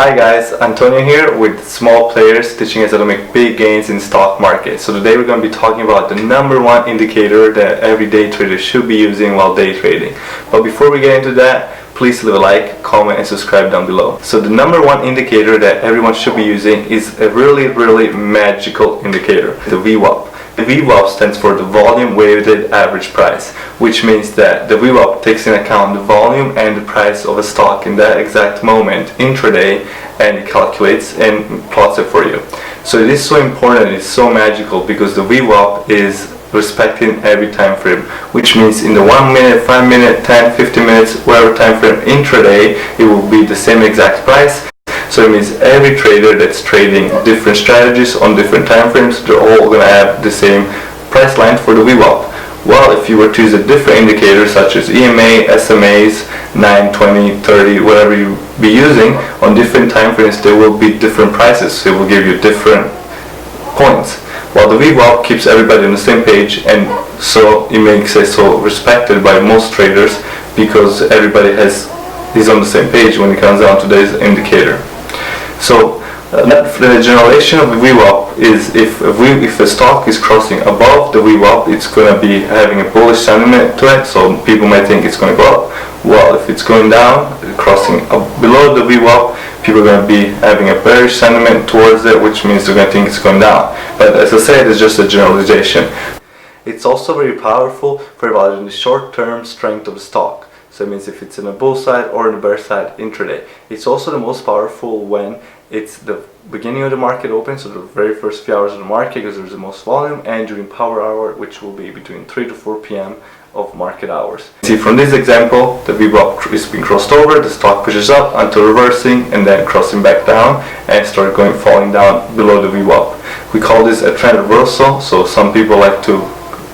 Hi guys, Antonio here with Small Players, teaching us how to make big gains in stock market. So today we're going to be talking about the number one indicator that every day trader should be using while day trading. But before we get into that, please leave a like, comment and subscribe down below. So the number one indicator that everyone should be using is a really magical indicator, the VWAP. The VWAP stands for the volume weighted average price, which means that the VWAP takes into account the volume and the price of a stock in that exact moment intraday, and it calculates and plots it for you. So it is so important, it's so magical, because the VWAP is respecting every time frame, which means in the 1 minute, 5 minute, 10, 15 minutes, whatever time frame intraday, it will be the same exact price. So it means every trader that's trading different strategies on different time frames, they're all going to have the same price line for the VWAP. Well, if you were to use a different indicator such as EMA, SMAs, 9, 20, 30, whatever you be using, on different time frames there will be different prices, so it will give you different points. While the VWAP keeps everybody on the same page, and so it makes it so respected by most traders because everybody is on the same page when it comes down to this indicator. So the generalization of the VWAP is if a stock is crossing above the VWAP, it's going to be having a bullish sentiment to it, so people might think it's going to go up. Well, if it's going down, crossing below the VWAP, people are going to be having a bearish sentiment towards it, which means they're going to think it's going down. But as I said, it's just a generalization. It's also very powerful for evaluating the short-term strength of the stock. So it means if it's in a bull side or in the bear side intraday. It's also the most powerful when it's the beginning of the market open, so the very first few hours of the market, because there's the most volume, and during power hour, which will be between 3 to 4 p.m. of market hours. See, from this example, the VWAP is being crossed over, the stock pushes up until reversing and then crossing back down and start falling down below the VWAP. We call this a trend reversal, so some people like to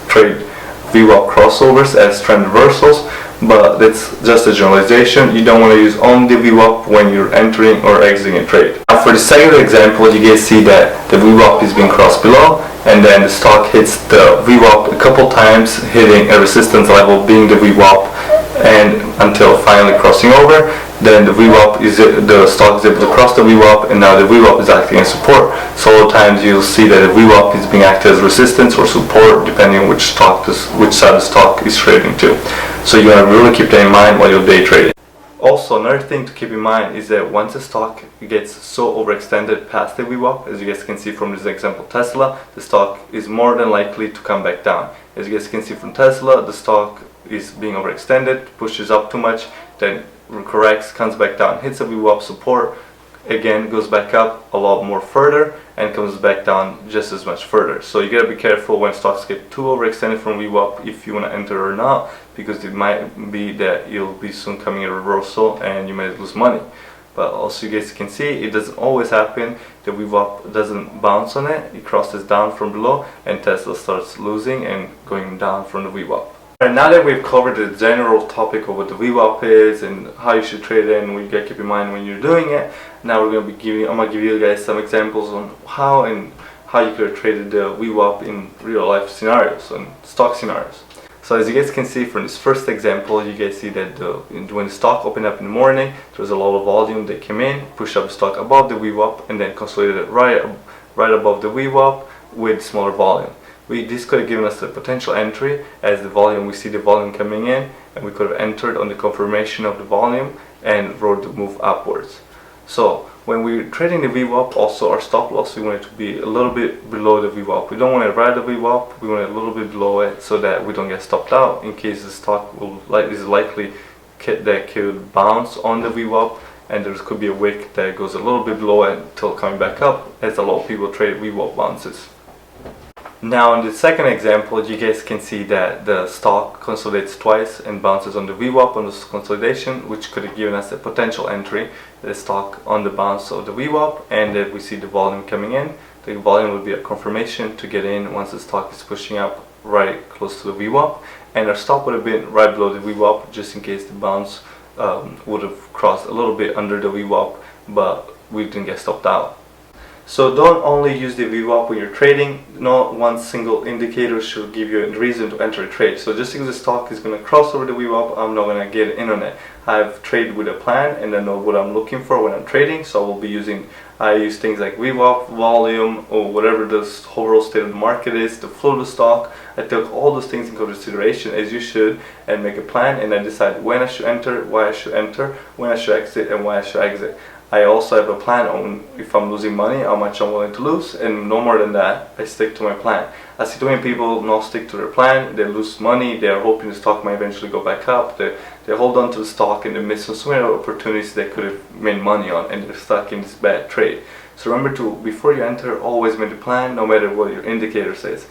trade VWAP crossovers as trend reversals, but that's just a generalization. You don't want to use only the VWAP when you're entering or exiting a trade. Now for the second example, you guys see that the VWAP is being crossed below, and then the stock hits the VWAP a couple times, hitting a resistance level being the VWAP, and until finally crossing over. Then the stock is able to cross the VWAP, and now the VWAP is acting as support. So all the times you'll see that the VWAP is being acted as resistance or support, depending on which side the stock is trading to. So you want to really keep that in mind while you're day trading. Also, another thing to keep in mind is that once a stock gets so overextended past the VWAP, as you guys can see from this example Tesla, the stock is more than likely to come back down. As you guys can see from Tesla, the stock is being overextended, pushes up too much, then corrects, comes back down, hits a VWAP support, again goes back up a lot more further and comes back down just as much further. So you gotta be careful when stocks get too overextended from VWAP if you want to enter or not, because it might be that you'll be soon coming a reversal and you might lose money. But also you guys can see it doesn't always happen. The VWAP doesn't bounce on it, it crosses down from below and Tesla starts losing and going down from the VWAP. Alright, now that we've covered the general topic of what the VWAP is and how you should trade it and what you gotta keep in mind when you're doing it, now I'm gonna give you guys some examples on how you could have traded the VWAP in real life scenarios and stock scenarios. So as you guys can see from this first example, you guys see that when the stock opened up in the morning, there was a lot of volume that came in, pushed up the stock above the VWAP, and then consolidated right above the VWAP with smaller volume. This could have given us a potential entry as we see the volume coming in, and we could have entered on the confirmation of the volume and rode the move upwards. So when we're trading the VWAP, also our stop loss, we want it to be a little bit below the VWAP. We don't want to ride the VWAP, we want it a little bit below it so that we don't get stopped out in case the stock is likely that could bounce on the VWAP, and there could be a wick that goes a little bit below it until coming back up, as a lot of people trade VWAP bounces. Now in the second example, you guys can see that the stock consolidates twice and bounces on the VWAP on this consolidation, which could have given us a potential entry, the stock on the bounce of the VWAP, and that we see the volume coming in. The volume would be a confirmation to get in once the stock is pushing up right close to the VWAP, and our stop would have been right below the VWAP just in case the bounce would have crossed a little bit under the VWAP, but we didn't get stopped out. So don't only use the VWAP when you're trading. Not one single indicator should give you a reason to enter a trade. So just because the stock is going to cross over the VWAP, I'm not going to get in on it. I've traded with a plan and I know what I'm looking for when I'm trading, so I will be using, I use things like VWAP, volume, or whatever the overall state of the market is, the flow of the stock. I took all those things into consideration, as you should, and make a plan, and I decide when I should enter, why I should enter, when I should exit, and why I should exit. I also have a plan on if I'm losing money, how much I'm willing to lose, and no more than that, I stick to my plan. I see too many people not stick to their plan, they lose money, they are hoping the stock might eventually go back up, they hold on to the stock and they miss so many opportunities they could have made money on, and they're stuck in this bad trade. So remember to, before you enter, always make a plan, no matter what your indicator says.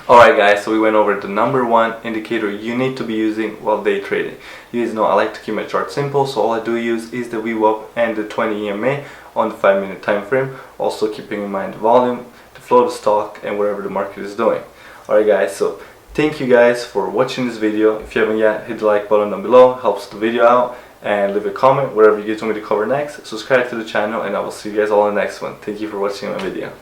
Alright guys, so we went over the number one indicator you need to be using while day trading. You guys know I like to keep my chart simple, so all I do use is the VWAP and the 20 EMA on the 5-minute time frame, also keeping in mind the volume, the flow of the stock, and whatever the market is doing. Alright guys, so thank you guys for watching this video. If you haven't yet, hit the like button down below, helps the video out, and leave a comment wherever you guys want me to cover next. Subscribe to the channel, and I will see you guys all in the next one. Thank you for watching my video.